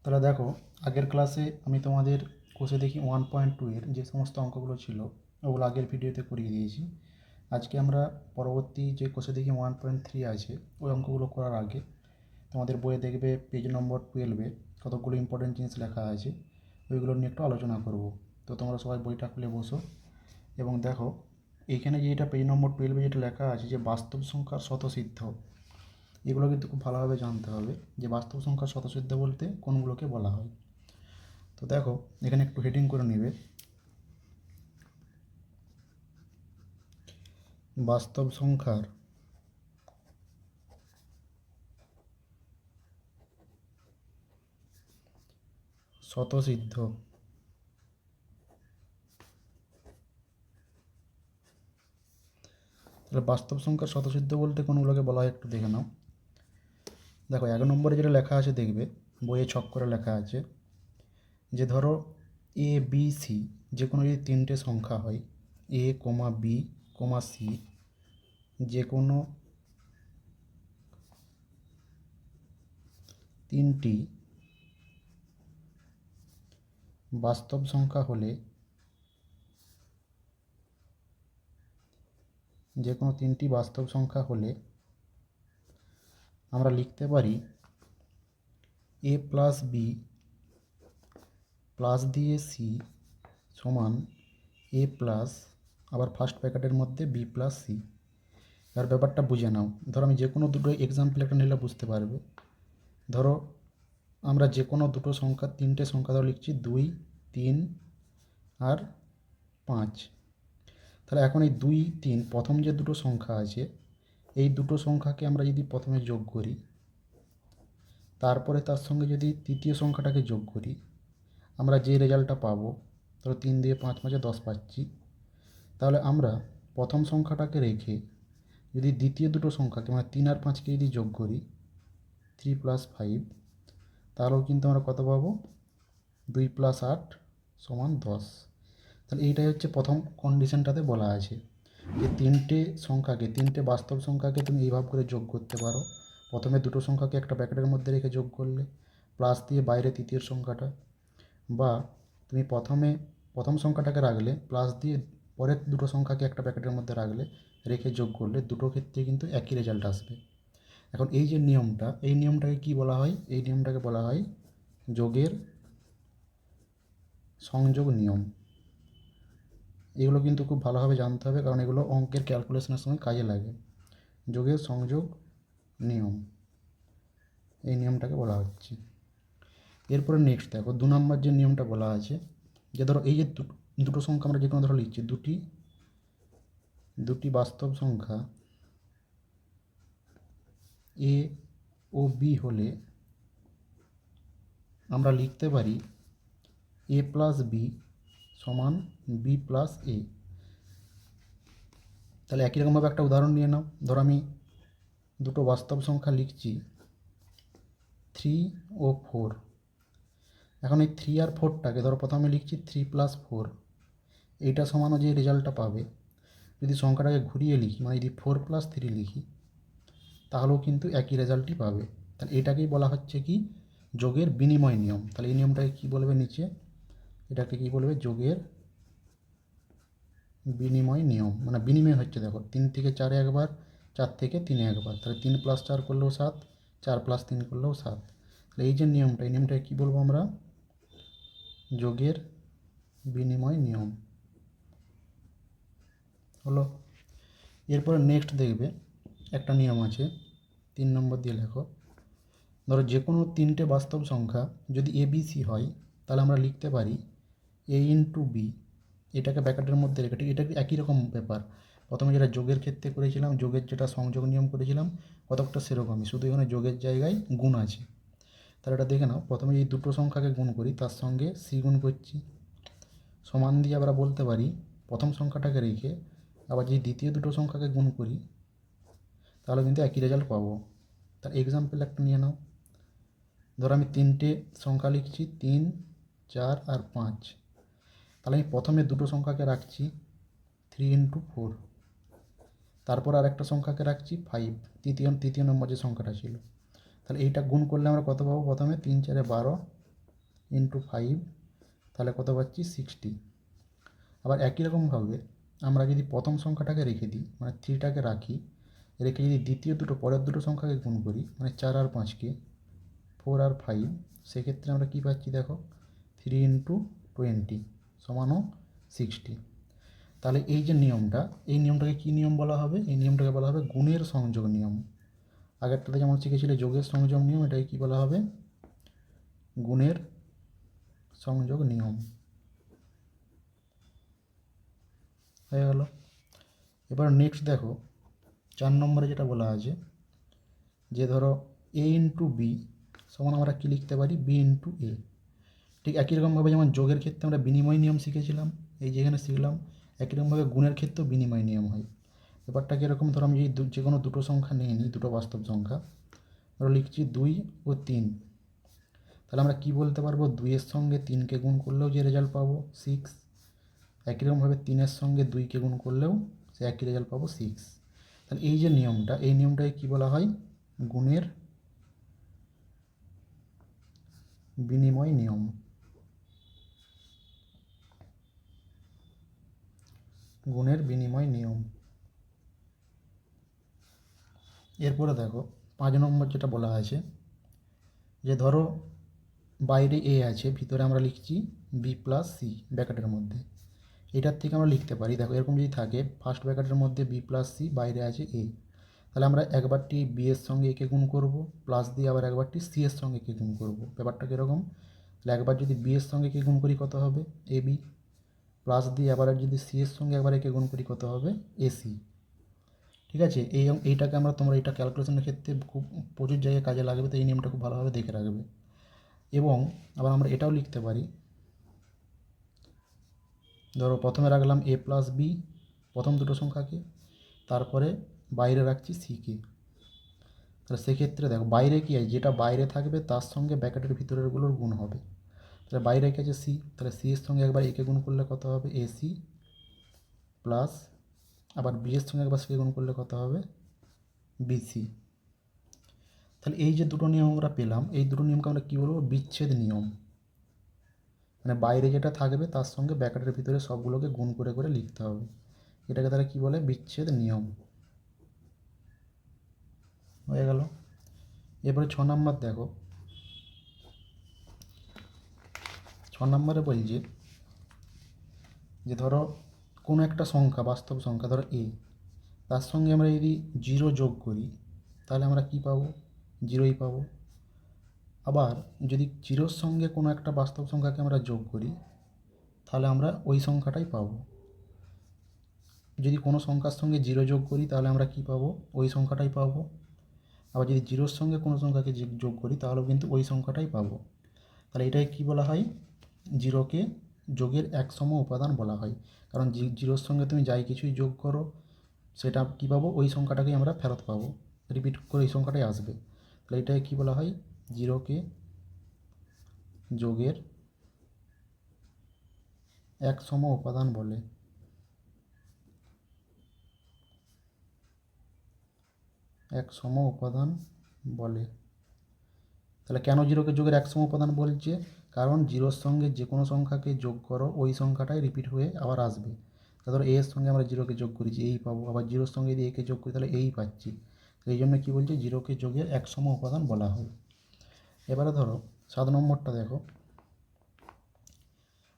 তাহলে দেখো, আগের ক্লাসে আমি তোমাদের কোষে দেখি 1.2 এর যে সমস্ত অঙ্কগুলো ছিল ওগুলো আগের ভিডিওতে করিয়ে দিয়েছি। আজকে আমরা পরবর্তী যে কোষে দেখি 1.3 আছে ওই অঙ্কগুলো করার আগে তোমাদের বইয়ে দেখবে পেজ নম্বর 12-এ কতগুলো ইম্পর্টেন্ট জিনিস লেখা আছে, ওইগুলো নিয়ে একটু আলোচনা করব। তো তোমরা সবাই বইটা খুলে বসো এবং দেখো এইখানে যে এটা পেজ নম্বর 12-এ যেটা লেখা আছে যে বাস্তব সংখ্যার স্বতঃসিদ্ধ, এগুলো কিন্তু খুব ভালোভাবে জানতে হবে যে বাস্তব সংখ্যার স্বতঃসিদ্ধ বলতে কোনগুলোকে বলা হয়। তো দেখো এখানে একটু হেডিং করে নেবে, বাস্তব সংখ্যার স্বতঃসিদ্ধ। তাহলে বাস্তব সংখ্যার স্বতঃসিদ্ধ বলতে কোনগুলোকে বলা হয় একটু দেখে নাও। দেখো 1 নম্বরে যেটা লেখা আছে দেখবে, বইয়ে ছক করে লেখা আছে যে ধরো এ বি সি যে কোনো যদি তিনটে সংখ্যা হয়, এ কমা বি কমা সি, যে কোনো তিনটি বাস্তব সংখ্যা হলে, যে কোনো তিনটি বাস্তব সংখ্যা হলে আমরা লিখতে পারি এ প্লাস বি প্লাস দিয়ে সি সমান এ প্লাস আবার ফার্স্ট ব্র্যাকেটের মধ্যে বি প্লাস সি। এবার ব্যাপারটা বুঝে নাও, ধরো আমি যে কোনো দুটো এক্সাম্পল একটা নিলে বুঝতে পারবে। ধরো আমরা যে কোনো দুটো সংখ্যা, তিনটে সংখ্যা ধরো লিখছি 2, 3 আর 5। তাহলে এখন এই 2, 3 প্রথম যে দুটো সংখ্যা আছে এই দুটো সংখ্যাকে আমরা যদি প্রথমে যোগ করি, তারপরে তার সঙ্গে যদি তৃতীয় সংখ্যাটাকে যোগ করি, আমরা যে রেজাল্টটা পাবো, ধরো 3 দিয়ে 5 মাঝে 10 পাচ্ছি। তাহলে আমরা প্রথম সংখ্যাটাকে রেখে যদি দ্বিতীয় দুটো সংখ্যাকে মানে 3 আর 5কে যদি যোগ করি 3 + 5, তাহলেও কিন্তু আমরা কত পাবো, 2 + 8 = 10। তাহলে এইটাই হচ্ছে প্রথম কন্ডিশনটাতে বলা আছে যে তিনটে বাস্তব সংখ্যাকে তুমি এইভাবে করে যোগ করতে পারো। প্রথমে দুটো সংখ্যাকে একটা ব্র্যাকেটের মধ্যে রেখে যোগ করলে, প্লাস দিয়ে বাইরে তৃতীয় সংখ্যাটা, বা তুমি প্রথম সংখ্যাটাকে রাখলে প্লাস দিয়ে পরের দুটো সংখ্যাকে একটা ব্র্যাকেটের মধ্যে রাখলে রেখে যোগ করলে, দুটো ক্ষেত্রে কিন্তু একই রেজাল্ট আসবে। এখন এই যে নিয়মটা, এই নিয়মটাকে কি বলা হয়? এই নিয়মটাকে বলা হয় যোগের সংযোগ নিয়ম। এগুলো কিন্তু খুব ভালোভাবে জানতে হবে, কারণ এগুলো অঙ্কের ক্যালকুলেশনের সময় কাজে লাগে। যোগের সংযোগ নিয়ম, এই নিয়মটাকে বলা হচ্ছে। এরপরে নেক্সট দেখো 2 নম্বর যে নিয়মটা বলা আছে যে ধরো এই যে দুটো সংখ্যা আমরা যে কোনো ধরো লিখছি, দুটি বাস্তব সংখ্যা এ ও বি হলে আমরা লিখতে পারি এ প্লাস বি সমান বি প্লাস এ। তাহলে একই রকমভাবে একটা উদাহরণ নিয়ে নাও। ধরো আমি দুটো বাস্তব সংখ্যা লিখছি 3 ও 4। এখন এই 3 আর 4টাকে ধরো প্রথমে লিখছি 3 + 4, এইটা সমানও যে রেজাল্টটা পাবে, যদি সংখ্যাটাকে ঘুরিয়ে লিখি মানে যদি 4 + 3 লিখি, তাহলেও কিন্তু একই রেজাল্টই পাবে। তাহলে এটাকেই বলা হচ্ছে কি, যোগের বিনিময় নিয়ম। তাহলে এই নিয়মটাকে কী বলবে নিচে, এটাকে কী বলবে, যোগের বিনিময় নিয়ম। মানে বিনিময় হচ্ছে দেখো 3 থেকে 4 একবার, 4 থেকে 3 একবার, তাহলে 3 + 4 করলেও 7, 4 + 3 করলেও 7। তাহলে এই যে নিয়মটা, এই নিয়মটাকে কী বলবো আমরা, যোগের বিনিময় নিয়ম হলো। এরপরে নেক্সট দেখবে একটা নিয়ম আছে, 3 নম্বর দিয়ে লেখো। ধরো যে কোনো তিনটে বাস্তব সংখ্যা যদি এ বি সি হয়, তাহলে আমরা লিখতে পারি এ ইন্টু বি, এটাকে ব্র্যাকেটের মধ্যে রেখে, এটা একই রকম ব্যাপার। প্রথমে যেটা যোগের ক্ষেত্রে করেছিলাম, যোগের যেটা সংযোগ নিয়ম করেছিলাম কতকটা সেরকমই, শুধু এখানে যোগের জায়গায় গুণ আছে। তাহলে এটা দেখে নাও, প্রথমে এই দুটো সংখ্যাকে গুণ করি, তার সঙ্গে সি গুণ করছি, সমান দিয়ে আমরা বলতে পারি প্রথম সংখ্যাটাকে রেখে আবার যদি দ্বিতীয় দুটো সংখ্যাকে গুণ করি তাহলে কিন্তু একই রেজাল্ট পাবো। তার এক্সাম্পল একটা নিয়ে নাও। ধরো আমি তিনটে সংখ্যা লিখছি 3, 4 আর 5। তাহলে আমি প্রথমে দুটো সংখ্যাকে রাখছি 3 × 4, তারপর আর একটা সংখ্যাকে রাখছি 5, তৃতীয় নম্বর যে সংখ্যাটা ছিল। তাহলে এইটা গুণ করলে আমরা কত পাবো, প্রথমে 3 × 4 = 12, ইন্টু 5, তাহলে কত পাচ্ছি 60। আবার একই রকমভাবে আমরা যদি প্রথম সংখ্যাটাকে রেখে দিই, মানে 3টাকে রাখি, রেখে যদি দ্বিতীয় দুটো পরের দুটো সংখ্যাকে গুণ করি, মানে 4 আর 5কে, 4 আর 5, সেক্ষেত্রে আমরা কী পাচ্ছি দেখো, 3 ইন্টু 20 সমানও 60। তাহলে এই যে নিয়মটা, এই নিয়মটাকে কী নিয়ম বলা হবে? এই নিয়মটাকে বলা হবে গুণের সংযোগ নিয়ম। আগেরটাতে যেমন শিখেছিলে যোগের সংযোগ নিয়ম, এটাকে কী বলা হবে? গুণের সংযোগ নিয়ম। হয়ে গেল। এবার নেক্সট দেখো 4 নম্বরে যেটা বলা আছে, যে ধরো এ ইন্টু বি সমান আমরা কী লিখতে পারি? বি ইন্টু এ। ঠিক একই রকমভাবে যেমন যোগের ক্ষেত্রে আমরা বিনিময় নিয়ম শিখেছিলাম, এই যেখানে শিখলাম, একই রকমভাবে গুণের ক্ষেত্রেও বিনিময় নিয়ম হয়। ব্যাপারটা কীরকম? ধরো আমি যদি যে কোনো দুটো সংখ্যা নিয়ে নিই, দুটো বাস্তব সংখ্যা, ধরো লিখছি 2 ও 3, তাহলে আমরা কী বলতে পারবো? 2-এর সঙ্গে 3কে গুণ করলেও যে রেজাল্ট পাবো 6, একই রকমভাবে 3-এর সঙ্গে 2কে গুণ করলেও সে একই রেজাল্ট পাবো 6। তাহলে এই যে নিয়মটা, এই নিয়মটাকে কী বলা হয়? গুণের বিনিময় নিয়ম। গুণের বিনিময় নিয়ম। এরপরে দেখো 5 নম্বর যেটা বলা আছে, যে ধরো বাইরে এ আছে, ভিতরে আমরা লিখছি বি প্লাস সি ব্র্যাকেটের মধ্যে। এটার থেকে আমরা লিখতে পারি, দেখো এরকম যদি থাকে, ফার্স্ট ব্র্যাকেটের মধ্যে বি প্লাস সি, বাইরে আছে এ, তাহলে আমরা একবারটি বি এর সঙ্গে একে গুণ করব, প্লাস দিয়ে আবার একবারটি সি এর সঙ্গে একে গুণ করব। ব্যাপারটা কীরকম? তাহলে একবার যদি বি এর সঙ্গে একে গুণ করি কত হবে? এ বি, প্লাস দিয়ে আবার যদি সি এর সঙ্গে একবার একে গুণ করি কত হবে? এসি। ঠিক আছে, এইটাকে আমরা, তোমরা এটা ক্যালকুলেশনের ক্ষেত্রে খুব প্রচুর জায়গায় কাজে লাগবে, তো এই নিয়মটা খুব ভালোভাবে দেখে রাখবে। এবং আবার আমরা এটাও লিখতে পারি, ধরো প্রথমে রাখলাম এ প্লাস বি প্রথম দুটো সংখ্যাকে, তারপরে বাইরে রাখছি সিকে। তাহলে সেক্ষেত্রে দেখো বাইরে কী আছে, যেটা বাইরে থাকবে তার সঙ্গে ব্র্যাকেটের ভিতরেরগুলোর গুণ হবে। তাহলে বাইরে কি আছে? সি, তাহলে সি এর সঙ্গে একবার একে গুণ করলে কত হবে? এসি, প্লাস আবার বি এর সঙ্গে একবার সিকে গুণ করলে কত হবে? বিসি। তাহলে এই যে দুটো নিয়ম আমরা পেলাম, এই দুটো নিয়মকে আমরা কী বলবো? বিচ্ছেদ নিয়ম। মানে বাইরে যেটা থাকবে তার সঙ্গে ব্র্যাকেটের ভিতরে সবগুলোকে গুণ করে করে লিখতে হবে। এটাকে তারা কী বলে? বিচ্ছেদ নিয়ম। হয়ে গেল। এরপরে 6 নম্বর দেখো, 6 নম্বরে বলছে যে ধরো কোনো একটা সংখ্যা, বাস্তব সংখ্যা ধরো এ, তার সঙ্গে আমরা যদি 0 যোগ করি তাহলে আমরা কী পাবো? 0ই পাবো। আবার যদি 0-র সঙ্গে কোনো একটা বাস্তব সংখ্যাকে আমরা যোগ করি তাহলে আমরা ওই সংখ্যাটাই পাবো। যদি কোনো সংখ্যার সঙ্গে 0 যোগ করি তাহলে আমরা কী পাবো? ওই সংখ্যাটাই পাবো। আবার যদি 0-র সঙ্গে কোনো সংখ্যাকে যোগ করি তাহলেও কিন্তু ওই সংখ্যাটাই পাবো। তাহলে এটাই কী বলা হয়? 0কে যোগের একসম উপাদান বলা হয়। কারণ 0-র সঙ্গে তুমি যাই কিছুই যোগ করো সেটা কী পাবো? ওই সংখ্যাটাকেই আমরা ফেরত পাবো, রিপিট করে ওই সংখ্যাটাই আসবে। তাহলে এটাকে কী বলা হয়? 0কে যোগের একসম উপাদান বলে। একসম উপাদান বলে। তাহলে কেন 0কে যোগের একসম উপাদান বলছে? কারণ 0-র সঙ্গে যে কোনো সংখ্যাকে যোগ করো ওই সংখ্যাটাই রিপিট হয়ে আবার আসবে। ধরো এ এর সঙ্গে আমরা 0কে যোগ করেছি, এই পাবো। আবার 0-র সঙ্গে যদি একে যোগ করি তাহলে এই পাচ্ছি। এই জন্য কী বলছে? 0কে যোগের একসম উপাদান বলা হয়। এবারে ধরো 7 নম্বরটা দেখো,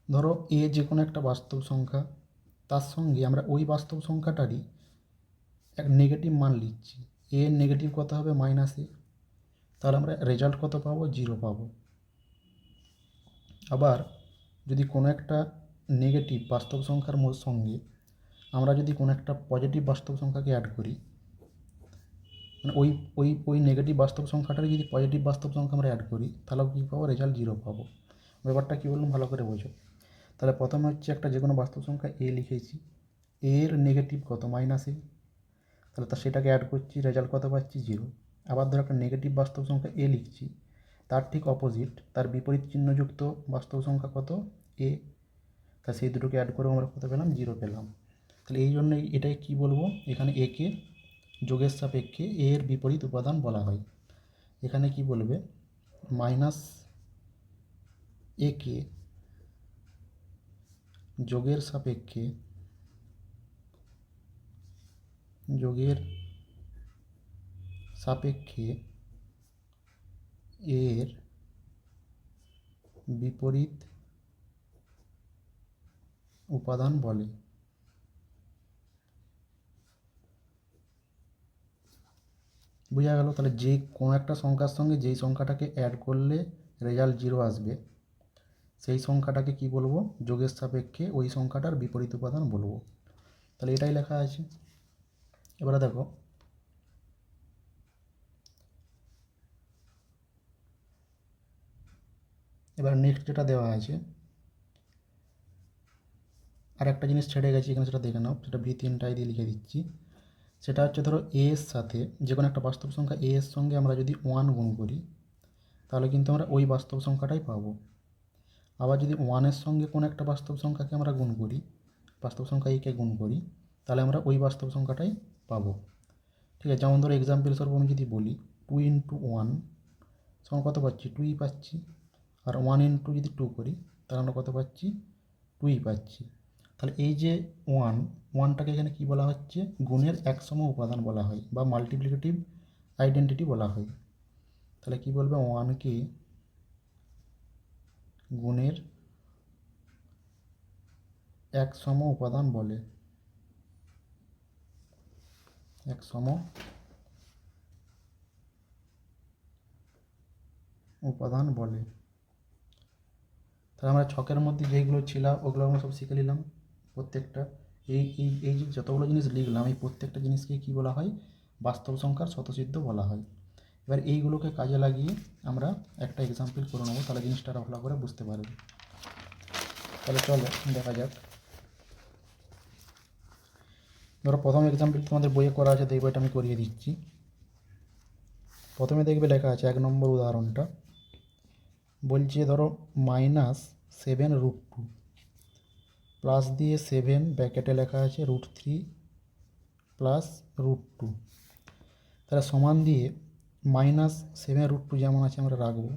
ধরো এ যে কোনো একটা বাস্তব সংখ্যা, তার সঙ্গে আমরা ওই বাস্তব সংখ্যাটারই এক নেগেটিভ মান লিখছি। এ এর নেগেটিভ কত হবে? -এ। তাহলে আমরা রেজাল্ট কত পাবো? 0 পাবো। আবার যদি কোনো একটা নেগেটিভ বাস্তব সংখ্যার সঙ্গে আমরা যদি কোনো একটা পজিটিভ বাস্তব সংখ্যাকে অ্যাড করি, মানে ওই ওই ওই নেগেটিভ বাস্তব সংখ্যাটারই যদি পজিটিভ বাস্তব সংখ্যা আমরা অ্যাড করি তাহলেও কী পাবো? রেজাল্ট 0 পাবো। ব্যাপারটা কী বললাম ভালো করে বোঝো। তাহলে প্রথমে হচ্ছে একটা যে কোনো বাস্তব সংখ্যা এ লিখেছি, এর নেগেটিভ কত? -এ। তাহলে সেটাকে অ্যাড করছি, রেজাল্ট কত পাচ্ছি? 0। আবার ধরো একটা নেগেটিভ বাস্তব সংখ্যা এ লিখছি, তার ঠিক অপোজিট, তার বিপরীত চিহ্নযুক্ত বাস্তব সংখ্যা কত? এ। তা সেই দুটোকে অ্যাড করে আমরা কত পেলাম? 0 পেলাম। তাহলে এই জন্যই এটাই কী বলবো? এখানে একে যোগের সাপেক্ষে এর বিপরীত উপাদান বলা হয়। এখানে কি বলবে? মাইনাস একে যোগের সাপেক্ষে এর বিপরীত উপাদান বলে। বোঝা গেল? তাহলে যে কোনো একটা সংখ্যার সঙ্গে যেই সংখ্যাটাকে অ্যাড করলে রেজাল্ট 0 আসবে, সেই সংখ্যাটাকে কি বলবো? যোগের সাপেক্ষে ওই সংখ্যাটার বিপরীত উপাদান বলবো। তাহলে এটাই লেখা আছে। এবারে দেখো, এবার নেক্সট যেটা দেওয়া আছে, আর একটা জিনিস ছেড়ে গেছি এখানে, সেটা দেখে নাও। সেটা V3টাই দিয়ে লিখে দিচ্ছি। সেটা হচ্ছে, ধরো এ এর সাথে যে কোনো একটা বাস্তব সংখ্যা এ এর সঙ্গে আমরা যদি 1 গুণ করি, তাহলে কিন্তু আমরা ওই বাস্তব সংখ্যাটাই পাবো। আবার যদি 1-এর সঙ্গে কোনো একটা বাস্তব সংখ্যাকে আমরা গুণ করি, বাস্তব সংখ্যা একে গুণ করি, তাহলে আমরা ওই বাস্তব সংখ্যাটাই পাবো। ঠিক আছে? যেমন ধরো এক্সাম্পল স্বরূপ আমি যদি বলি 2 × 1 সমান কত পাচ্ছি? 2ই পাচ্ছি। আর 1 × যদি 2 করি, তাহলে আমরা কত পাচ্ছি? 2ই পাচ্ছি। তাহলে এই যে 1টাকে এখানে কি বলা হচ্ছে? গুণের একসম উপাদান বলা হয়, বা মাল্টিপ্লিকেটিভ আইডেন্টিটি বলা হয়। তাহলে কি বলবে? 1কে গুণের একসম উপাদান বলে। একসম উপাদান বলে। তাহলে আমরা ছকের মধ্যে যেইগুলো ছিল ওগুলো আমরা সব শিখে নিলাম। প্রত্যেকটা এই এই এই যে যতগুলো জিনিস লিখলাম, এই প্রত্যেকটা জিনিসকে কী বলা হয়? বাস্তব সংখ্যার স্বতঃসিদ্ধ বলা হয়। এবার এইগুলোকে কাজে লাগিয়ে আমরা একটা এক্সাম্পল করে নেবো, তাহলে জিনিসটা আরও ভালো করে বুঝতে পারবে। তাহলে চলো দেখা যাক। ধরো প্রথম এক্সাম্পল তোমাদের বইয়ে করা আছে, দেখবে এটা আমি করিয়ে দিচ্ছি। প্রথমে দেখবে লেখা আছে 1 নম্বর উদাহরণটা বলছে, ধরো -7√2 প্লাস দিয়ে 7 ব্র্যাকেটে লেখা আছে √3 প্লাস √2। তাহলে সমান দিয়ে -7√2 যেমন আছে আমরা রাখবো,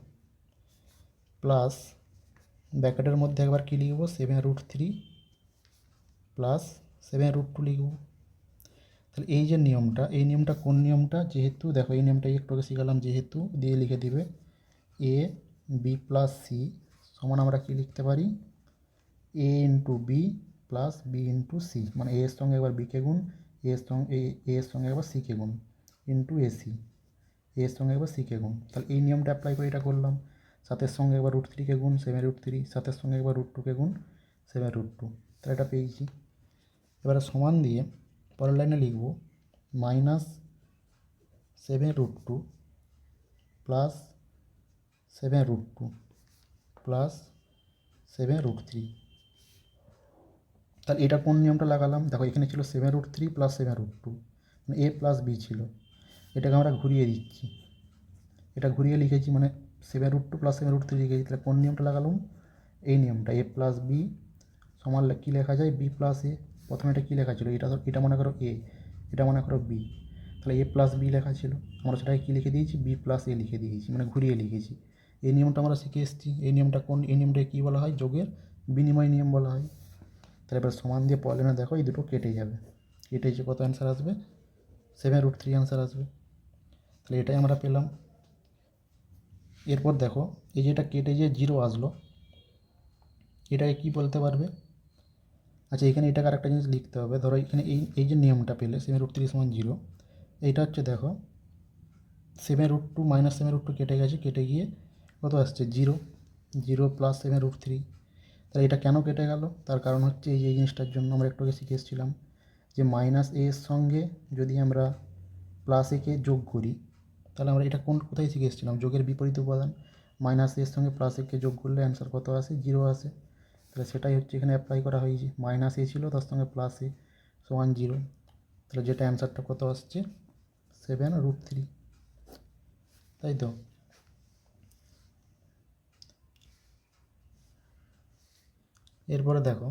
প্লাস ব্র্যাকেটের মধ্যে একবার কী লিখবো? 7√3 প্লাস 7√2 লিখব। তাহলে এই যে নিয়মটা, এই নিয়মটা কোন নিয়মটা? যেহেতু দেখো এই নিয়মটা একটু আগে শিখালাম, যেহেতু দিয়ে লিখে দিবে a b প্লাস c সমান আমরা কি লিখতে পারি? a × b plus b × c, মানে a এর সঙ্গে একবার b কে গুণ, a এর সঙ্গে একবার c কে গুণ, ইন্টু ac, a এর সঙ্গে একবার c কে গুণ। তাহলে এই নিয়মটা অ্যাপ্লাই করে এটা করলাম। 7-এর সঙ্গে একবার √3 কে গুণ 7√3, 7-এর সঙ্গে একবার √2 কে গুণ 7√2। তাহলে এটা পেয়েছি। এবারে সমান দিয়ে পরের লাইনে লিখব -7√2 প্লাস 7√2 প্লাস 7√3। তাহলে এটা কোন নিয়মটা লাগালাম? দেখো এখানে ছিল 7√3 প্লাস 7√2, মানে a প্লাস b ছিল। এটাকে আমরা ঘুরিয়ে দিচ্ছি, এটা ঘুরিয়ে লিখেছি, মানে 7√2 প্লাস 7√3 লিখেছি। তাহলে কোন নিয়মটা লাগালাম? এই নিয়মটা, a প্লাস b সমান কী লেখা যায়? b plus a। প্রথমে এটা কী লেখা ছিল? এটা মনে করো a, এটা মনে করো b। তাহলে a প্লাস b লেখা ছিল, আমরা সেটাকে কী লিখে দিয়েছি? b প্লাস a লিখে দিয়েছি, মানে ঘুরিয়ে লিখেছি। এই নিয়মটা আমরা শিখে এসেছি। এই নিয়মটাকে কী বলা হয়? যোগের বিনিময় নিয়ম বলা হয়। তাহলে এবার সমান দিয়ে পরের লাইনে দেখো এই দুটো কেটে যাবে, কেটে যে কত অ্যান্সার আসবে? 7√3 অ্যান্সার আসবে। তাহলে এটাই আমরা পেলাম। এরপর দেখো এই যেটা কেটে যে 0 আসলো, এটাকে কী বলতে পারবে? আচ্ছা, এখানে এটাকে আরেকটা জিনিস লিখতে হবে। ধরো এখানে এই যে নিয়মটা পেলে 7√3 সমান 0, এইটা হচ্ছে দেখো 7√2 - 7√2 কেটে গেছে, কেটে গিয়ে কত আসছে? 0, 0 প্লাস 7√3। তাহলে এটা কেন কেটে গেল? তার কারণ হচ্ছে এই যে এই জিনিসটার জন্য আমরা একটু আগে শিখে এসেছিলাম যে -a এর সঙ্গে যদি আমরা প্লাস একে যোগ করি, তাহলে আমরা এটা কোথায় শিখে এসেছিলাম? যোগের বিপরীত উপাদান। -a এর সঙ্গে প্লাস একে যোগ করলে অ্যান্সার কত আসে? 0 আসে। তাহলে সেটাই হচ্ছে এখানে অ্যাপ্লাই করা হয়েছে। -a ছিল, তার সঙ্গে প্লাস a সমান 0। তাহলে যেটা অ্যান্সারটা কত আসছে? 7√3, তাই তো? এরপরে দেখো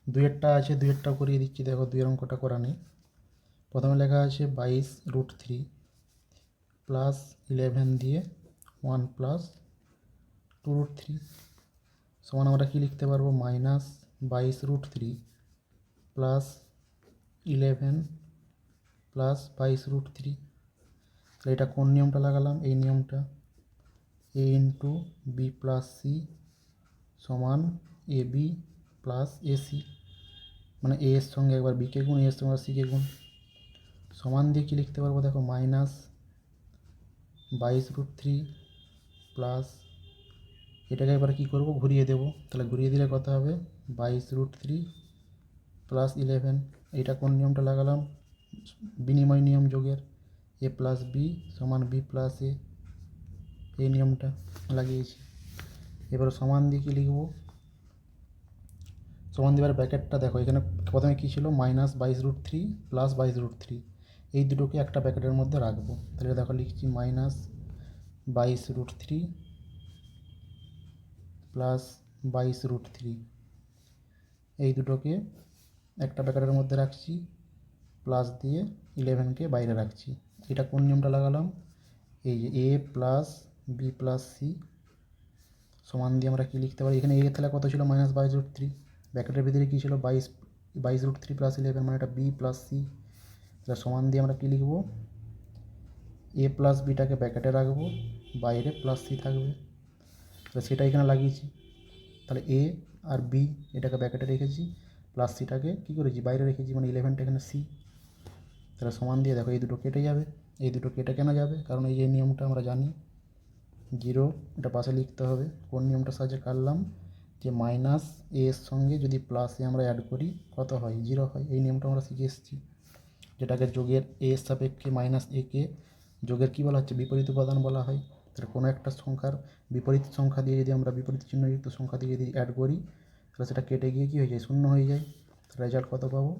2-এরটা আছে, 2-এরটাও করিয়ে দিচ্ছি। দেখো 2-এর অঙ্কটা করা নেই। প্রথমে লেখা আছে 22√3 প্লাস 11 দিয়ে 1 প্লাস 2√3 সমান আমরা কি লিখতে পারবো -22√3 প্লাস 11 প্লাস 22√3। তাহলে এটা কোন নিয়মটা লাগালাম? এই নিয়মটা, a into B plus C সমান A B plus A C, মানে এ এর সঙ্গে একবার বিকে গুণ, এ এর সঙ্গে সিকে গুণ, সমান দিয়ে কি লিখতে পারবো? দেখো -22√3 প্লাস, এটাকে এবার কী করবো? ঘুরিয়ে দেবো। তাহলে ঘুরিয়ে দিলে কত হবে? 22√3 প্লাস 11। এইটা কোন নিয়মটা লাগালাম? বিনিময় নিয়ম যোগের, এ প্লাস বি সমান বি প্লাস এ, এই নিয়মটা লাগিয়েছি। এবার সমান দিয়ে কী লিখবো? সমান দেওয়ার ব্র্যাকেটটা দেখো, এখানে প্রথমে কী ছিল? -22√3 প্লাস 22√3, এই দুটোকে একটা ব্র্যাকেটের মধ্যে রাখবো। তাহলে দেখো লিখছি -22√3 প্লাস 22√3, এই দুটোকে একটা ব্র্যাকেটের মধ্যে রাখছি, প্লাস দিয়ে 11কে বাইরে রাখছি। এটা কোন নিয়মটা লাগালাম? এই যে এ প্লাস বি প্লাস সি সমান দিয়ে আমরা কী লিখতে পারি? এখানে এ তাহলে কত ছিল? -22√3, ব্র্যাকেটের ভিতরে কী ছিল? 22√3 প্লাস 11, মানে এটা বি প্লাস সি। তাহলে সমান দিয়ে আমরা কী লিখবো? এ প্লাস বিটাকে ব্র্যাকেটে রাখবো, বাইরে প্লাস সি থাকবে। তাহলে সেটা এখানে লাগিয়েছি। তাহলে এ আর বি এটাকে ব্র্যাকেটে রেখেছি, প্লাস সিটাকে কী করেছি? বাইরে রেখেছি, মানে 11টা এখানে সি। তাহলে সমান দিয়ে দেখো এই দুটো কেটে যাবে। এই দুটো কেটে কেন যাবে? কারণ এই যে নিয়মটা আমরা জানি, 0 এটা পাশে লিখতে হবে। কোন নিয়মটার সাহায্যে কাটলাম? যে মাইনাস এ এর সঙ্গে যদি প্লাস এ আমরা অ্যাড করি কত হয়? 0 হয়। এই নিয়মটা আমরা শিখে এসেছি, যেটাকে যোগের এ এর সাপেক্ষে মাইনাস এ কে যোগের কী বলা হচ্ছে? বিপরীত উপাদান বলা হয়। তাহলে কোনো একটা সংখ্যার বিপরীত সংখ্যা দিয়ে যদি আমরা বিপরীত চিহ্নযুক্ত সংখ্যা দিয়ে যদি অ্যাড করি, তাহলে সেটা কেটে গিয়ে কী হয়ে যায়? 0 হয়ে যায়। রেজাল্ট কত পাবো?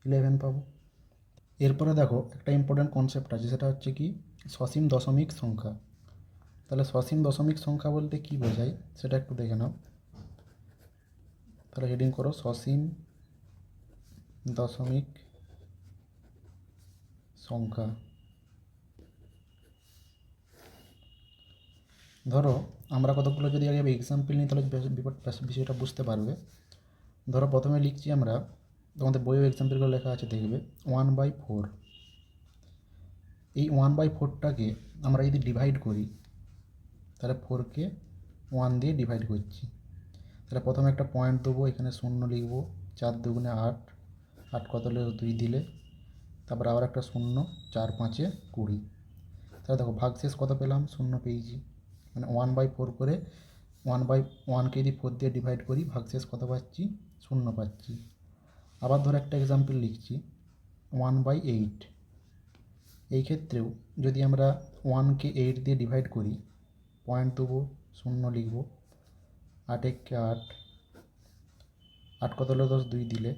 11 পাবো। এরপরে দেখো একটা ইম্পর্ট্যান্ট কনসেপ্ট আছে, সেটা হচ্ছে কি? সসীম দশমিক সংখ্যা। তাহলে সসীম দশমিক সংখ্যা বলতে কী বোঝায় সেটা একটু দেখে নাও। তাহলে হেডিং করো সসীম দশমিক সংখ্যা। ধরো আমরা কতগুলো যদি আগে এক্সাম্পল নিই, তাহলে বিষয়টা বুঝতে পারবে। ধরো প্রথমে লিখছি আমরা, তোমাদের বইয়েও এক্সাম্পলগুলো লেখা আছে দেখবে, 1/4। এই 1/4টাকে আমরা যদি ডিভাইড করি, তাহলে 4কে 1 দিয়ে ডিভাইড করছি। তাহলে প্রথমে একটা পয়েন্ট দেবো, এখানে 0 লিখবো, 4 দুগুণে 8, 8 কত হলে 2 দিলে, তারপর আবার একটা 0, 4 5 20। তাহলে দেখো ভাগশেষ কত পেলাম? 0 পেয়েছি। মানে 1/4 করে 1/1কে যদি 4 দিয়ে ডিভাইড করি, ভাগশেষ কত পাচ্ছি? 0 পাচ্ছি। আবার ধর একটা এক্সাম্পল লিখছি, 1/8। এই ক্ষেত্রেও যদি আমরা 1কে 8 দিয়ে ডিভাইড করি, পয়েন্ট দেবো, 0 লিখব, 8 1 8, 8 কত হলো 10, 2 দিলে,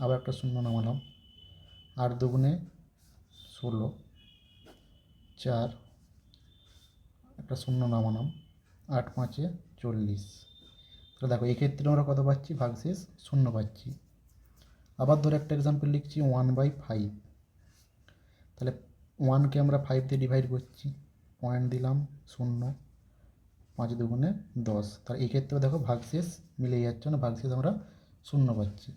আবার একটা 0 নামালাম, 8 দুগুণে 16, 4, একটা 0 নামালাম, 8 5 40। তাহলে দেখো এই ক্ষেত্রে আমরা কত পাচ্ছি? ভাগশেষ 0 পাচ্ছি। আবার ধরে একটা এক্সাম্পল লিখছি, 1/5। তাহলে 1কে আমরা 5 দিয়ে ডিভাইড করছি, পয়েন্ট দিলাম, 0, 5 দুগুণে 10। তাহলে এই ক্ষেত্রে দেখো ভাগশেষ মিলে যাচ্ছে, না ভাগশেষ আমরা 0 পাচ্ছি।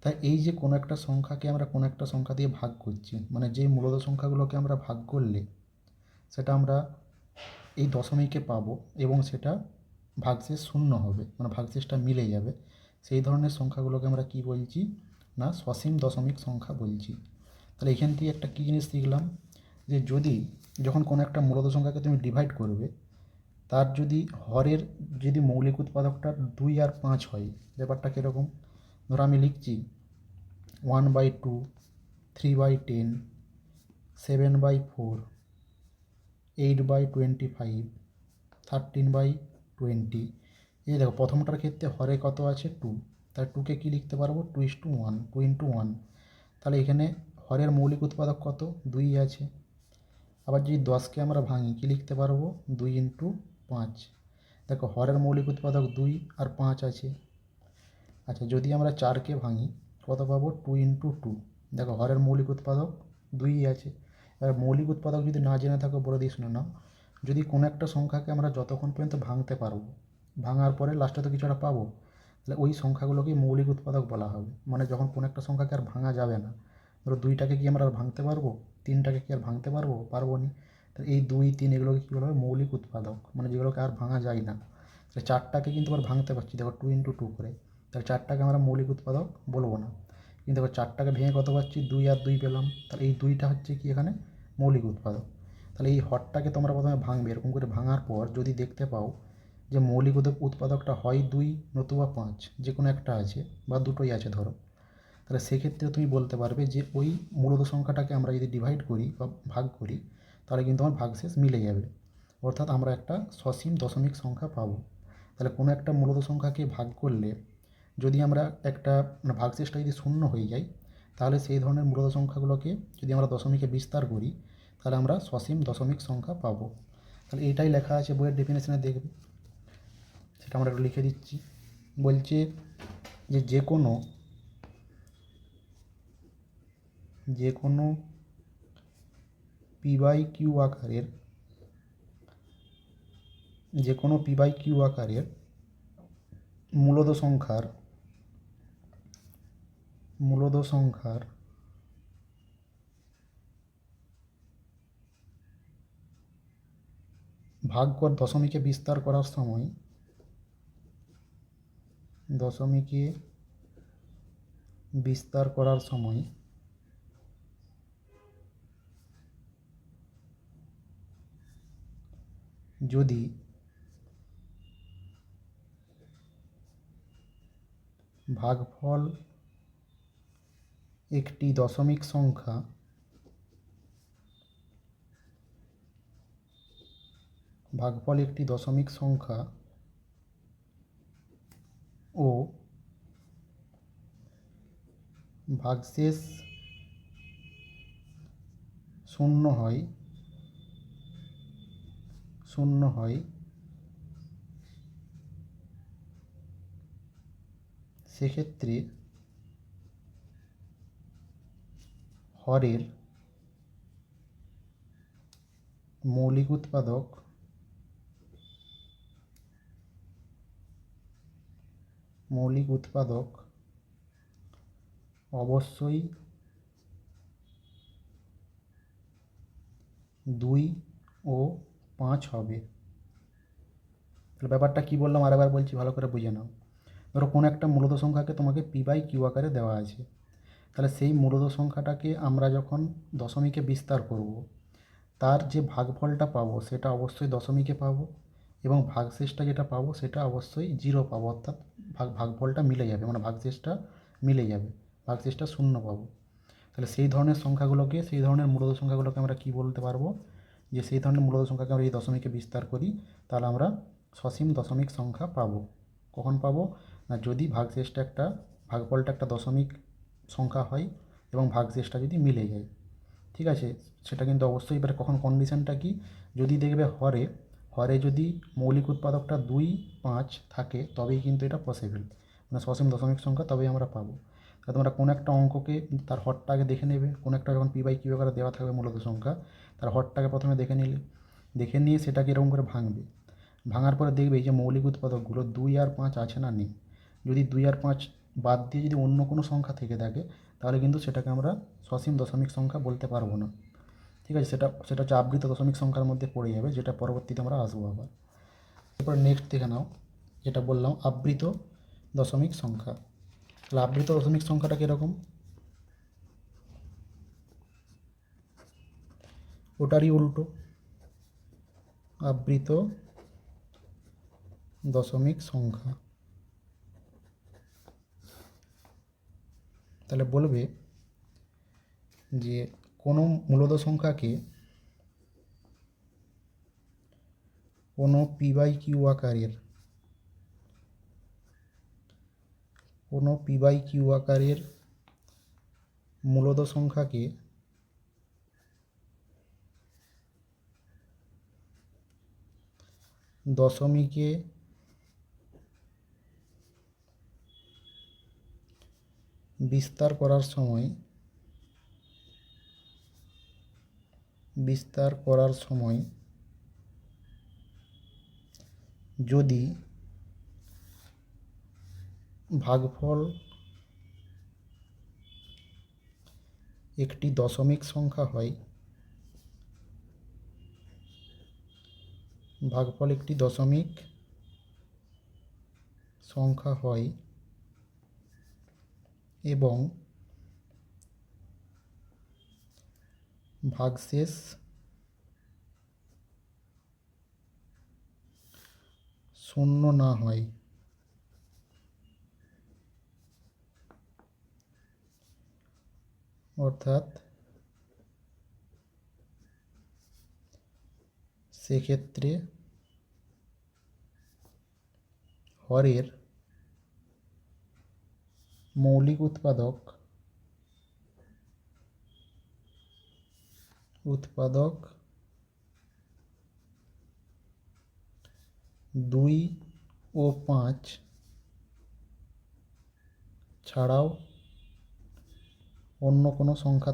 তাই এই যে কোনো একটা সংখ্যাকে আমরা কোনো একটা সংখ্যা দিয়ে ভাগ করছি, মানে যে মূলত সংখ্যাগুলোকে আমরা ভাগ করলে সেটা আমরা এই দশমিকে পাবো এবং সেটা ভাগশেষ 0 হবে, মানে ভাগশেষটা মিলে যাবে, সেই ধরনের সংখ্যাগুলোকে আমরা কি বলছি? না সসীম দশমিক সংখ্যা বলছি। তাহলে এখান থেকে একটা কী জিনিস শিখলাম, যে যখন কোনো একটা মূলত সংখ্যাকে তুমি ডিভাইড করবে, তার যদি হরের যদি মৌলিক উৎপাদকটা 2 আর 5 হয়, ব্যাপারটা কীরকম? ধরো আমি লিখছি 1/2, 3/10, 7/4, 8/25, 13/20। এই দেখো প্রথমটার ক্ষেত্রে হরে কত আছে? 2। তাহলে 2কে কী লিখতে পারবো? 2:1, 2 × 1। তাহলে এখানে হরের মৌলিক উৎপাদক কত? 2 আছে। আবার যদি 10কে আমরা ভাঙি, কী লিখতে পারবো? 2 × 5। দেখো হরের মৌলিক উৎপাদক 2 আর 5 আছে। আচ্ছা যদি আমরা 4কে ভাঙি কত পাবো? 2 × 2। দেখো হরের মৌলিক উৎপাদক 2 আছে। এবার মৌলিক উৎপাদক যদি না জেনে থাকো বলে দিই, শুনে নাও। যদি কোনো একটা সংখ্যাকে আমরা যতক্ষণ পর্যন্ত ভাঙতে পারবো, ভাঙার পরে লাস্টে তো কিছু একটা পাবো, তাহলে ওই সংখ্যাগুলোকেই মৌলিক উৎপাদক বলা হবে। মানে যখন কোনো একটা সংখ্যাকে আর ভাঙা যাবে না, ধরো 2টাকে কি আমরা আর ভাঙতে পারবো, 3টাকে কি আর ভাঙতে পারবো, পারবো নি। তাহলে এই 2, 3 এগুলোকে কী বলা হবে, মৌলিক উৎপাদক, মানে যেগুলোকে আর ভাঙা যায় না। তাহলে 4টাকে কিন্তু আবার ভাঙতে পারছি, দেখো 2 × 2 করে, তাহলে 4টাকে আমরা মৌলিক উৎপাদক বলবো না। কিন্তু দেখো 4টাকে ভেঙে কত পাচ্ছি, 2 আর 2 পেলাম, তাহলে এই 2টা হচ্ছে কি এখানে মৌলিক উৎপাদক। তাহলে এই হরটাকে তোমরা প্রথমে ভাঙবে, এরকম করে ভাঙার পর যদি দেখতে পাও যে মৌলিক উৎপাদকটা হয় 2 নতুবা 5, যে কোনো একটা আছে বা দুটোই আছে ধরো, তাহলে সেক্ষেত্রে তুমি বলতে পারবে যে ওই মূলত সংখ্যাটাকে আমরা যদি ডিভাইড করি বা ভাগ করি, তাহলে কিন্তু আমার ভাগশেষ মিলে যাবে, অর্থাৎ আমরা একটা সসীম দশমিক সংখ্যা পাবো। তাহলে কোনো একটা মূলত সংখ্যাকে ভাগ করলে যদি আমরা একটা মানে ভাগশেষটা যদি শূন্য হয়ে যায়, তাহলে সেই ধরনের মূলত সংখ্যাগুলোকে যদি আমরা দশমিকে বিস্তার করি, তাহলে আমরা সসীম দশমিক সংখ্যা পাবো। তাহলে এইটাই লেখা আছে বইয়ের ডেফিনেশনে, দেখবে সেটা আমরা একটু লিখে দিচ্ছি। বলছে যে যে কোনো P/Q আকারের মূলদ সংখ্যার ভাগকর দশমিকে বিস্তার করার সময় যদি ভাগফল একটি দশমিক সংখ্যা ও ভাগশেষ শূন্য হয় সেক্ষেত্রে হরের মৌলিক উৎপাদক অবশ্যই 2 ও 5 হবে। তাহলে ব্যাপারটা কী বললাম আরেকবার বলছি, ভালো করে বুঝে নাও। ধরো কোনো একটা মূলদ সংখ্যাকে তোমাকে P/Q আকারে দেওয়া আছে, তাহলে সেই মূলদ সংখ্যাটাকে আমরা যখন দশমিকে বিস্তার করব, তার যে ভাগফলটা পাবো সেটা অবশ্যই দশমিকে পাবো, এবং ভাগশেষটা যেটা পাবো সেটা অবশ্যই 0 পাবো, অর্থাৎ ভাগফলটা মিলে যাবে, মানে ভাগশেষটা মিলে যাবে, ভাগশেষটা শূন্য পাবো। তাহলে সেই ধরনের মূলদ সংখ্যাগুলোকে আমরা কি বলতে পারবো, যে সেই ধরনের মূলদ সংখ্যাকে আমরা এই দশমিকে বিস্তার করি, তাহলে আমরা সসীম দশমিক সংখ্যা পাবো। কখন পাবো না, যদি ভাগফলটা একটা দশমিক সংখ্যা হয় এবং ভাগশেষটা যদি মিলে যায়। ঠিক আছে, সেটা কিন্তু অবশ্যই, এবারে কখন কন্ডিশনটা কি, যদি দেখবে হরে যদি মৌলিক উৎপাদকটা 2, 5 থাকে, তবেই কিন্তু এটা পসিবল, মানে সসীম দশমিক সংখ্যা তবেই আমরা পাবো। তা তোমরা কোনো একটা অঙ্ককে তার হরটা আগে দেখে নেবে, কোনো একটা যখন P/Q আকারে দেওয়া থাকবে মূলত সংখ্যা, তার হরটাকে প্রথমে দেখে নিয়ে সেটাকে এরকম করে ভাঙবে। ভাঙার পরে দেখবে এই যে মৌলিক উৎপাদকগুলো 2 আর 5 আছে না নেই, যদি 2 আর 5 বাদ দিয়ে যদি অন্য কোনো সংখ্যা থেকে থাকে, তাহলে কিন্তু সেটাকে আমরা সসীম দশমিক সংখ্যা বলতে পারবো না। ঠিক আছে, সেটা হচ্ছে আবৃত দশমিক সংখ্যার মধ্যে পড়ে যাবে, যেটা পরবর্তীতে আমরা আসবো আবার। এরপর নেক্সট দেখে নাও, যেটা বললাম আবৃত দশমিক সংখ্যা। তাহলে আবৃত দশমিক সংখ্যাটা কীরকম, ওটারই উল্টো, আবৃত দশমিক সংখ্যা। তাহলে বলবে যে কোনো মূলদ সংখ্যাকে কোনো P/Q আকারের মূলদ সংখ্যাকে দশমিকে বিস্তার করার সময় যদি ভাগফল একটি দশমিক সংখ্যা হয়, ভাগফল একটি দশমিক সংখ্যা হয় এবং ভাগশেষ শূন্য না হয়, অর্থাৎ সেক্ষেত্রে হরের মৌলিক উৎপাদক দুই ও পাঁচ ছাড়াও অন্য কোনো সংখ্যা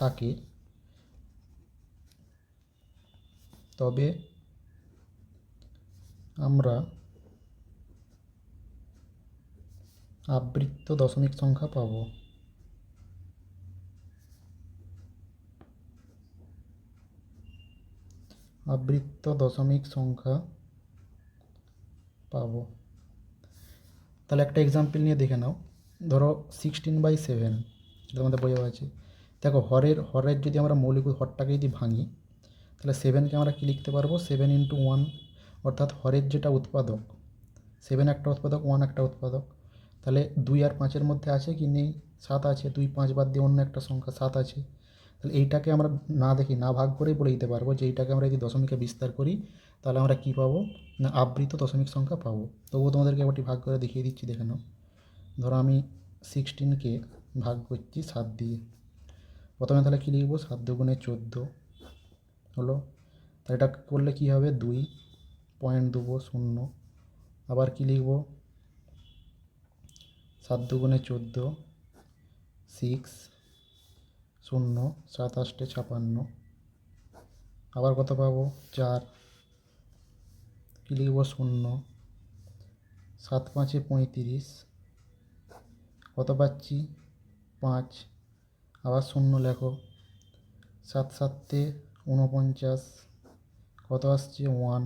থাকে, তবে আমরা আবৃত্ত দশমিক সংখ্যা পাব। আবৃত্ত দশমিক সংখ্যা পাব। তাহলে একটা এক্সাম্পল নিয়ে দেখে নাও। ধরো 16/7, এটা আমাদের বোঝা আছে। দেখো হরের যদি আমরা মৌলিক হরটাকে যদি ভাঙি, তাহলে 7কে আমরা কী লিখতে পারবো? 7 × 1, অর্থাৎ হরের যেটা উৎপাদক, 7 একটা উৎপাদক, 1 একটা উৎপাদক। তাহলে 2 আর 5-এর মধ্যে আছে কি নেই? 7 আছে। 2, 5 বাদ দিয়ে অন্য একটা সংখ্যা 7 আছে। তাহলে এইটাকে আমরা না দেখি, না ভাগ করেই বলে দিতে পারবো যে এইটাকে আমরা যদি দশমিকে বিস্তার করি, তাহলে আমরা কী পাবো? না আবৃত দশমিক সংখ্যা পাবো। তবুও তোমাদেরকে একবারটি ভাগ করে দেখিয়ে দিচ্ছি, দেখে নাও। ধরো আমি 16কে ভাগ করছি 7 দিয়ে। প্রথমে তাহলে কী লিখবো? 7 × 2 = 14 হলো। তাহলে এটা করলে কী হবে? 2 পয়েন্ট দেবো 0। আবার কী লিখবো? 7 × 2 = 14, 6 0, 7 × 8 = 56। আবার কত পাবো? 4, কী লিখবো? 0, 7 × 5 = 35, কত পাচ্ছি? 5। আবার 0 লেখো। 7 × 7 = 49, কত আসছে? 1।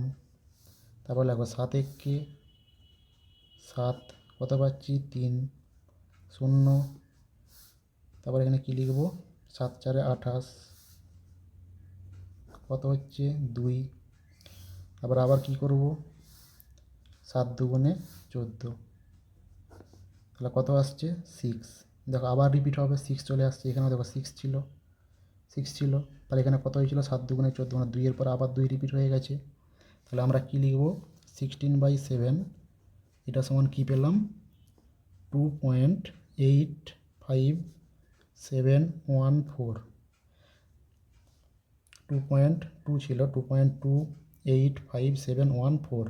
তারপর লেখো 7 × 1 = 7, কত পাচ্ছি? 3, 0। তারপর এখানে কী লিখবো? 7 × 4 = 28, কত হচ্ছে? 2। আবার কী করবো? 7 × 2 = 14, তাহলে কত আসছে? 6। দেখো আবার রিপিট হবে, 6 চলে আসছে। এখানেও দেখো 6 ছিল, তাহলে এখানে কত হয়েছিল? 7 × 2 = 14, মানে 2 এর পর আবার 2 রিপিট হয়ে গেছে। তাহলে আমরা কী লিখবো? 16/7, এটা সমান কী পেলাম? 2.85714। 2.2 ছিল, 2.2855714।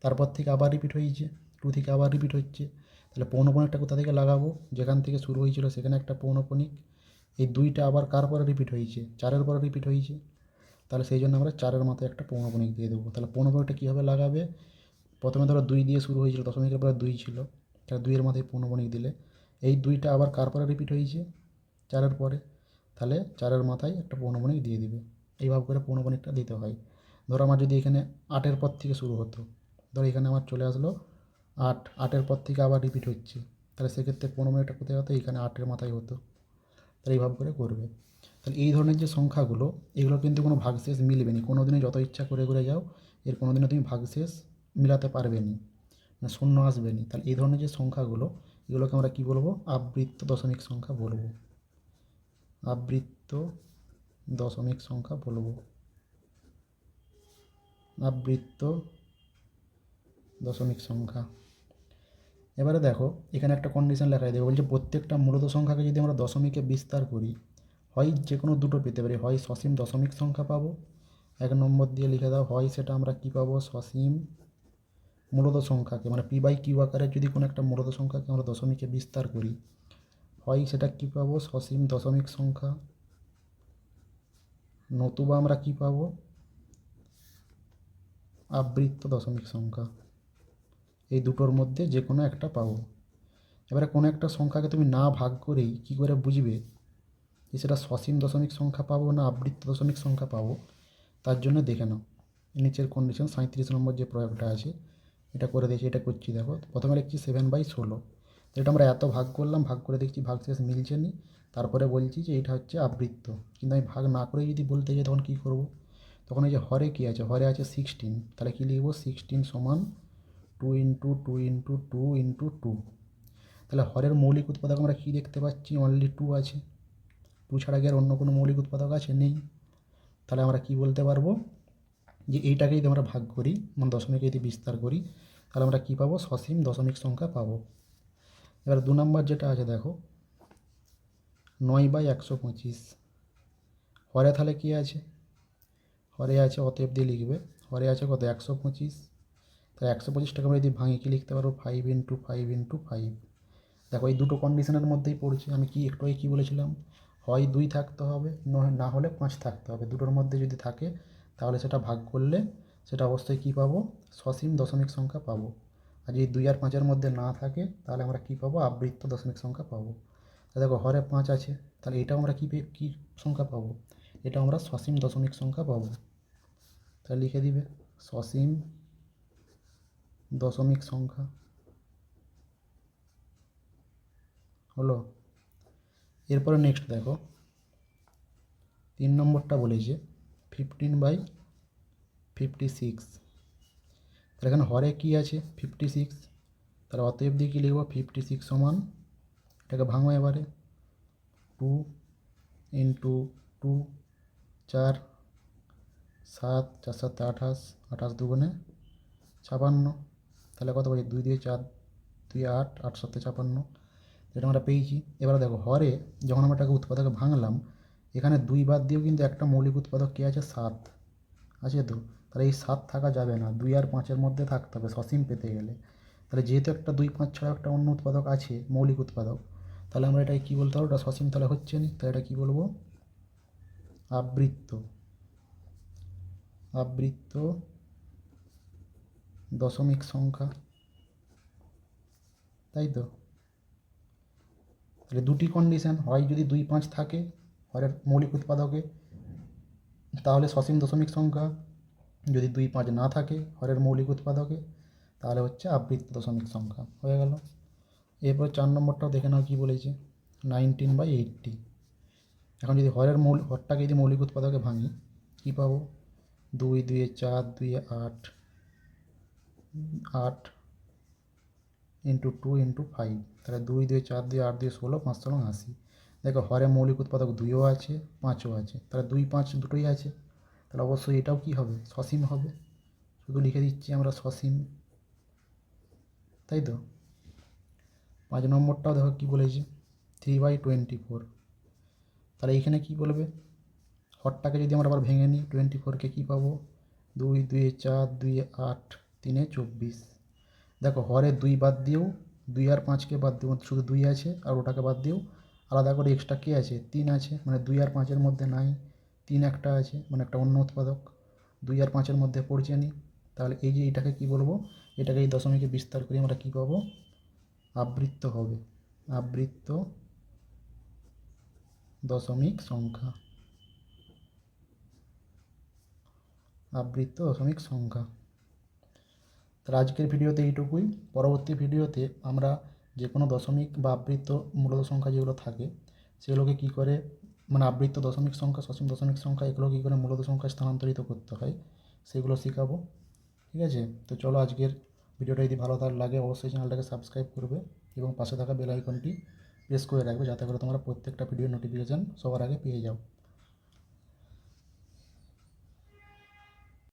তারপর থেকে আবার রিপিট হয়েছে, 2 থেকে আবার রিপিট হচ্ছে। তাহলে পৌনঃপুনিকটা কোথা থেকে লাগাবো? যেখান থেকে শুরু হয়েছিল সেখানে একটা পৌনঃপুনিক। এই 2টা আবার কার পরে রিপিট হয়েছে? 4-এর পরে রিপিট হয়েছে। তাহলে সেই জন্য আমরা 4-এর মাথায় একটা পৌনঃপুনিক দিয়ে দেবো। তাহলে পৌনঃপুনিকটা কীভাবে লাগাবে? প্রথমে ধরো 2 দিয়ে শুরু হয়েছিল, দশমিকের পরে 2 ছিল, তাহলে 2-এর মাথায় পৌনঃপুনিক দিলে এই 2টা আবার কার পরে রিপিট হয়েছে? 4-এর পরে। তাহলে 4-এর মাথায় একটা পৌনঃপুনিক দিয়ে দিবে। এইভাবে করে পৌনঃপুনিকটা দিতে হয়। ধরো আমার যদি এখানে 8-এর পর থেকে শুরু হতো, ধরো এখানে আমার চলে আসলো 8, 8-এর পর থেকে আবার রিপিট হচ্ছে, তাহলে সেক্ষেত্রে পৌনঃপুনিকটা কোথায় হতো? এখানে 8-এর মাথায় হতো। তাহলে এইভাবে করে করবে। তাহলে এই ধরনের যে সংখ্যাগুলো, এগুলো কিন্তু কোনো ভাগশেষ মিলবে না। কোনো দিনই যত ইচ্ছা করে করে যাও, এর কোনো দিনও তুমি ভাগশেষ মিলাতে পারবে না, মানে শূন্য আসবে না। তাহলে এই ধরনের যে সংখ্যাগুলো, এগুলোকে আমরা কী বলবো? আবৃত্ত দশমিক সংখ্যা বলবো। আবৃত্ত দশমিক সংখ্যা বলবো। আবৃত্ত দশমিক সংখ্যা। এবারে দেখো এখানে একটা কন্ডিশন লেখা দেবে, বলছে প্রত্যেকটা মূলত সংখ্যাকে যদি আমরা দশমিকে বিস্তার করি, হয় যে কোনো দুটো পেতে পারি, হয় সসীম দশমিক সংখ্যা পাবো, 1 নম্বর দিয়ে লিখে দাও, হয় সেটা আমরা কী পাবো? সসীম মূলত সংখ্যাকে, মানে p/q আকারে যদি কোনো একটা মূলত সংখ্যাকে আমরা দশমিকে বিস্তার করি, হয় সেটা কী পাবো? সসীম দশমিক সংখ্যা, নতুবা আমরা কি পাবো, আবৃত্ত দশমিক সংখ্যা। এই দুটোর মধ্যে যে কোনো একটা পাবো। এবারে কোনো একটা সংখ্যাকে তুমি না ভাগ করেই কী করে বুঝবে যে সেটা সসীম দশমিক সংখ্যা পাবো না আবৃত্ত দশমিক সংখ্যা পাবো? তার জন্য দেখে নাও নিচের কন্ডিশন 37 নম্বর যে প্রয়োগটা আছে এটা করে দিয়েছি। এটা করছি দেখো, প্রথমে লিখছি 7/16। তো এটা আমরা এত ভাগ করলাম, ভাগ করে দেখছি ভাগশেষ মিলছে নি, তারপরে বলছি যে এটা হচ্ছে আবৃত্ত। কিন্তু আমি ভাগ না করে যদি বলতে যাই তখন কী করব, তখন এই যে হরে কী আছে, হরে আছে 16, তাহলে কী লিখবো 16 সমান 2 ইন্টু 2 ইন্টু 2 ইন্টু 2। তাহলে হরের মৌলিক উৎপাদক আমরা কী দেখতে পাচ্ছি, অনলি 2 আছে। 2 ছাড়া কি আর অন্য কোনো মৌলিক উৎপাদক আছে? নেই। তাহলে আমরা কি বলতে পারবো যে এইটাকে যদি আমরা ভাগ করি, মানে দশমিকে যদি বিস্তার করি, তাহলে আমরা কী পাবো, সসীম দশমিক সংখ্যা পাবো। এবার 2 নম্বর যেটা আছে দেখো, 9/125। হরে তাহলে কী আছে, হরে আছে অতএব দিয়ে লিখবে, হরে আছে কত 125। তাহলে 125টাকে আমরা যদি ভাঙি কী লিখতে পারবো, 5 ইন্টু 5 ইন্টু 5। দেখো এই দুটো কন্ডিশনের মধ্যেই পড়ছে। আমি কি একটু আগে কী বলেছিলাম, হয় 2 থাকতে হবে, না হলে 5 থাকতে হবে। দুটোর মধ্যে যদি থাকে তাহলে সেটা ভাগ করলে সেটা অবশ্যই কী পাবো, সসীম দশমিক সংখ্যা পাবো। আর যদি 2 আর 5-এর মধ্যে না থাকে তাহলে আমরা কী পাবো, আবৃত্ত দশমিক সংখ্যা পাবো। তা দেখো হরে 5 আছে, তাহলে এটাও আমরা কী সংখ্যা পাবো, এটা আমরা সসীম দশমিক সংখ্যা পাবো। তাহলে লিখে দিবে সসীম দশমিক সংখ্যা হলো। এরপরে নেক্সট দেখো 3 নম্বরটা বলেছে 15/56। তাহলে এখানে হরে কী আছে 56, তাহলে অতএব দিয়ে কী লিখবো 56 সমান, এটাকে ভাঙো এবারে 2 ইন্টু 2, 4, 7, 4 7 28, 28 দুগুণে 56। তাহলে কত বলছি 2 দিয়ে 4, 2 8, 8 7 56, এটা আমরা পেয়েছি। এবার দেখো হরে যখন আমরা এটাকে উৎপাদকে ভাঙলাম, এখানে 2 বাদ দিয়েও কিন্তু একটা মৌলিক উৎপাদক কী আছে, 7 আছে। তো তাহলে এই 7 থাকা যাবে না, 2 আর 5-এর মধ্যে থাকতে হবে সসীম পেতে গেলে। তাহলে যেহেতু একটা 2 5 ছাড়া একটা অন্য উৎপাদক আছে মৌলিক উৎপাদক, তাহলে আমরা এটাকে কী বলতে পারবো, ওটা সসীম তাহলে হচ্ছে না, তাহলে এটা কী বলবো, আবৃত্ত, আবৃত্ত দশমিক সংখ্যা, তাই তো। তাহলে দুটি কন্ডিশন, হয় যদি 2 5 থাকে হরের মৌলিক উৎপাদকে তাহলে সসীম দশমিক সংখ্যা, যদি 2 5 না থাকে হরের মৌলিক উৎপাদকে তাহলে হচ্ছে আবৃত্ত দশমিক সংখ্যা। হয়ে গেল। এরপর 4 নম্বরটাও দেখে নাও কী বলেছে, 19/80। এখন যদি হরটাকে যদি মৌলিক উৎপাদকে ভাঙি কী পাবো, 2 2 4, 2 8, 8 ইন্টু 2 ইন্টু 5। তাহলে 2 2 4 2 8 2 16, 5 16 80। দেখো হরে মৌলিক উৎপাদক 2ও আছে 5ও আছে, তাহলে 2 5 দুটোই আছে, তাহলে অবশ্যই এটাও কী হবে, সসীম হবে। শুধু লিখে দিচ্ছি আমরা সসীম, তাই তো। 5 নম্বরটাও দেখো কী বলেছে 3/24। তাহলে এইখানে কী বলবে, হরটাকে যদি আমরা আবার ভেঙে নিই 24কে কী পাবো, 2 2 4, 2 8, 3 24। দেখো হরে 2 বাদ দিয়েও, 2 আর 5কে বাদ দিয়েও শুধু 2 আছে, আর ওটাকে বাদ দিয়েও আলাদা করে এক্সট্রা কে আছে, 3 আছে, মানে 2 আর 5-এর মধ্যে নাই, 3 একটা আছে, মানে একটা অন্য উৎপাদক 2 আর 5-এর মধ্যে পড়ছে নি। তাহলে এই যে এটাকে কী বলবো, এটাকে এই দশমিকে বিস্তার করে আমরা কী পাবো, আবৃত্ত হবে, আবৃত্ত দশমিক সংখ্যা, আবৃত্ত দশমিক সংখ্যা। তাহলে আজকের ভিডিওতে এইটুকুই। পরবর্তী ভিডিওতে আমরা যে কোনো দশমিক বা আবৃত্ত মূলত সংখ্যা যেগুলো থাকে সেগুলোকে কী করে, মানে আবৃত্ত দশমিক সংখ্যা, সসীম দশমিক সংখ্যা, এগুলো কী করে মূলত সংখ্যায় স্থানান্তরিত করতে হয় সেগুলো শেখাবো। ঠিক আছে, তো চলো আজকের ভিডিওটা যদি ভালো লাগে অবশ্যই চ্যানেলটাকে সাবস্ক্রাইব করবে এবং পাশে থাকা বেল আইকনটি প্রেস করে রাখবে যাতে করে তোমরা প্রত্যেকটা ভিডিওর নোটিফিকেশান সবার আগে পেয়ে যাও।